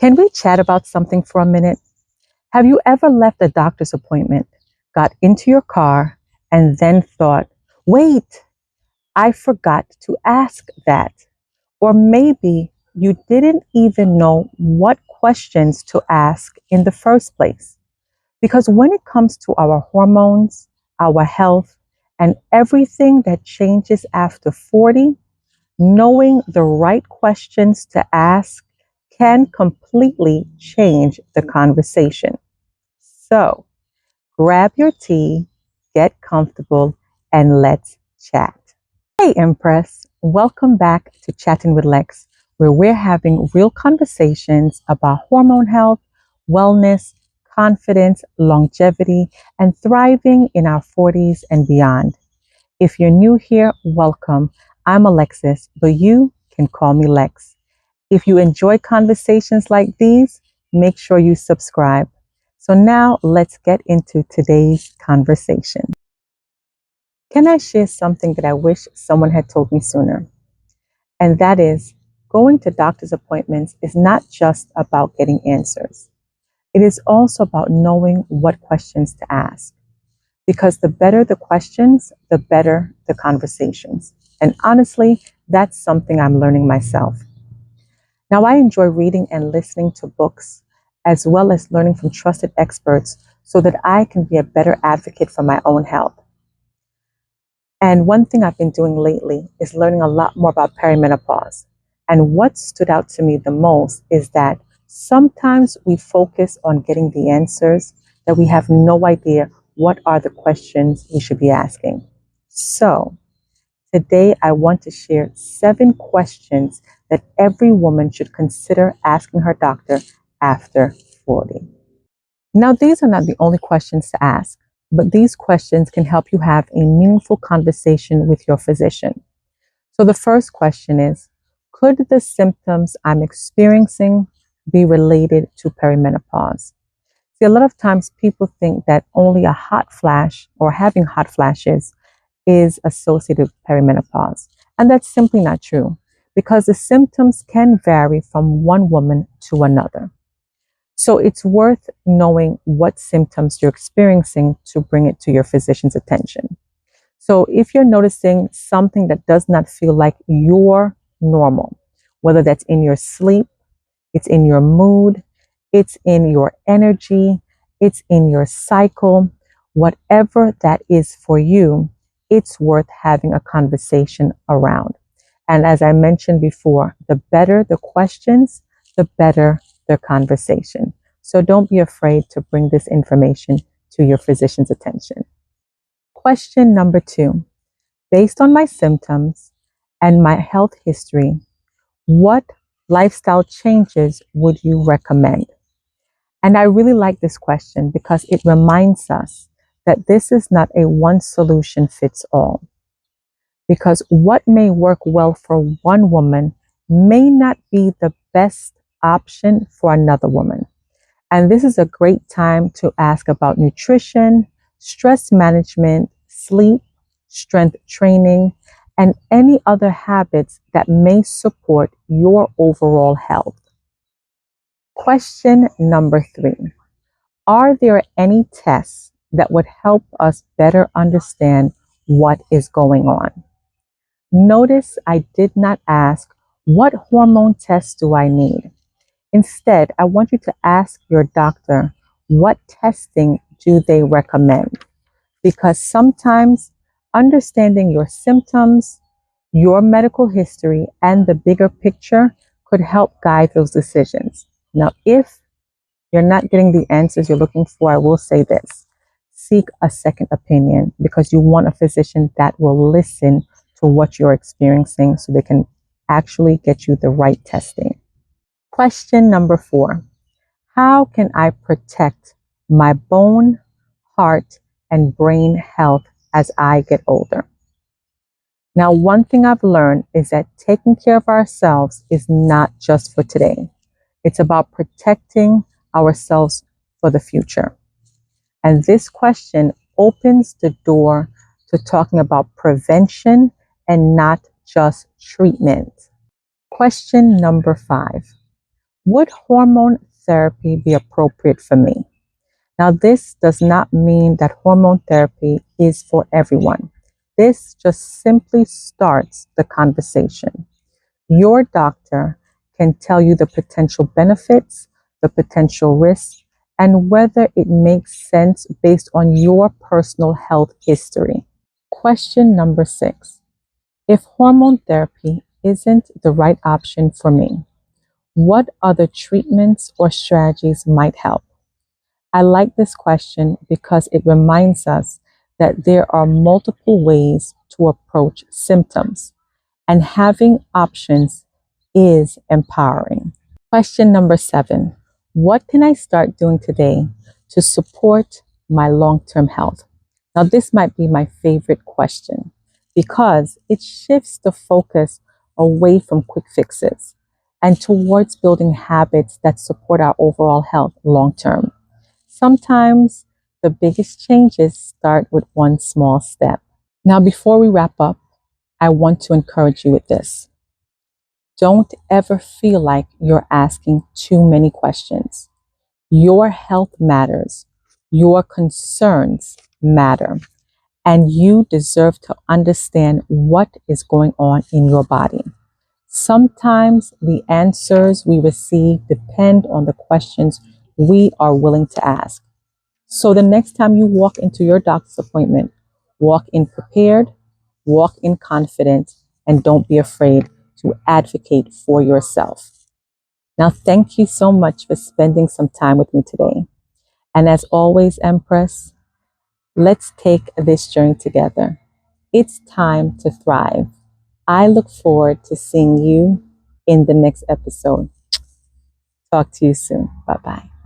Can we chat about something for a minute? Have you ever left a doctor's appointment, got into your car, and then thought, wait, I forgot to ask that? Or maybe you didn't even know what questions to ask in the first place. Because when it comes to our hormones, our health, and everything that changes after 40, knowing the right questions to ask can completely change the conversation. So grab your tea, get comfortable, and let's chat. Hey, Empress. Welcome back to Chattin with Lex, where we're having real conversations about hormone health, wellness, confidence, longevity, and thriving in our 40s and beyond. If you're new here, welcome. I'm Alexis, but you can call me Lex. If you enjoy conversations like these, make sure you subscribe. So now let's get into today's conversation. Can I share something that I wish someone had told me sooner? And that is, going to doctor's appointments is not just about getting answers. It is also about knowing what questions to ask. Because the better the questions, the better the conversations. And honestly, that's something I'm learning myself. Now, I enjoy reading and listening to books, as well as learning from trusted experts so that I can be a better advocate for my own health. And one thing I've been doing lately is learning a lot more about perimenopause. And what stood out to me the most is that sometimes we focus on getting the answers that we have no idea what are the questions we should be asking. So today I want to share 7 questions that every woman should consider asking her doctor after 40. Now, these are not the only questions to ask, but these questions can help you have a meaningful conversation with your physician. So the first question is, could the symptoms I'm experiencing be related to perimenopause? See, a lot of times people think that only a hot flash or having hot flashes is associated with perimenopause. And that's simply not true because the symptoms can vary from one woman to another. So it's worth knowing what symptoms you're experiencing to bring it to your physician's attention. So if you're noticing something that does not feel like you're normal, whether that's in your sleep, it's in your mood, it's in your energy, it's in your cycle, whatever that is for you, it's worth having a conversation around. And as I mentioned before, the better the questions, the better the conversation. So don't be afraid to bring this information to your physician's attention. Question number 2. Based on my symptoms and my health history, what lifestyle changes would you recommend? And I really like this question because it reminds us that this is not a one solution fits all. Because what may work well for one woman may not be the best option for another woman. And this is a great time to ask about nutrition, stress management, sleep, strength training, and any other habits that may support your overall health. Question number 3. Are there any tests that would help us better understand what is going on? Notice I did not ask, what hormone tests do I need? Instead, I want you to ask your doctor, what testing do they recommend? Because sometimes understanding your symptoms, your medical history, and the bigger picture could help guide those decisions. Now, if you're not getting the answers you're looking for, I will say this. Seek a second opinion because you want a physician that will listen to what you're experiencing so they can actually get you the right testing. Question number 4. How can I protect my bone, heart, and brain health as I get older? Now, one thing I've learned is that taking care of ourselves is not just for today. It's about protecting ourselves for the future. And this question opens the door to talking about prevention and not just treatment. Question number 5. Would hormone therapy be appropriate for me? Now, this does not mean that hormone therapy is for everyone. This just simply starts the conversation. Your doctor can tell you the potential benefits, the potential risks, and whether it makes sense based on your personal health history. Question number 6. If hormone therapy isn't the right option for me, what other treatments or strategies might help? I like this question because it reminds us that there are multiple ways to approach symptoms, and having options is empowering. Question number 7. What can I start doing today to support my long-term health? Now, this might be my favorite question because it shifts the focus away from quick fixes and towards building habits that support our overall health long term. Sometimes the biggest changes start with one small step. Now, before we wrap up, I want to encourage you with this. Don't ever feel like you're asking too many questions. Your health matters. Your concerns matter. And you deserve to understand what is going on in your body. Sometimes the answers we receive depend on the questions we are willing to ask. So the next time you walk into your doctor's appointment, walk in prepared, walk in confident, and don't be afraid to advocate for yourself. Now, thank you so much for spending some time with me today. And as always, Empress, let's take this journey together. It's time to thrive. I look forward to seeing you in the next episode. Talk to you soon. Bye bye.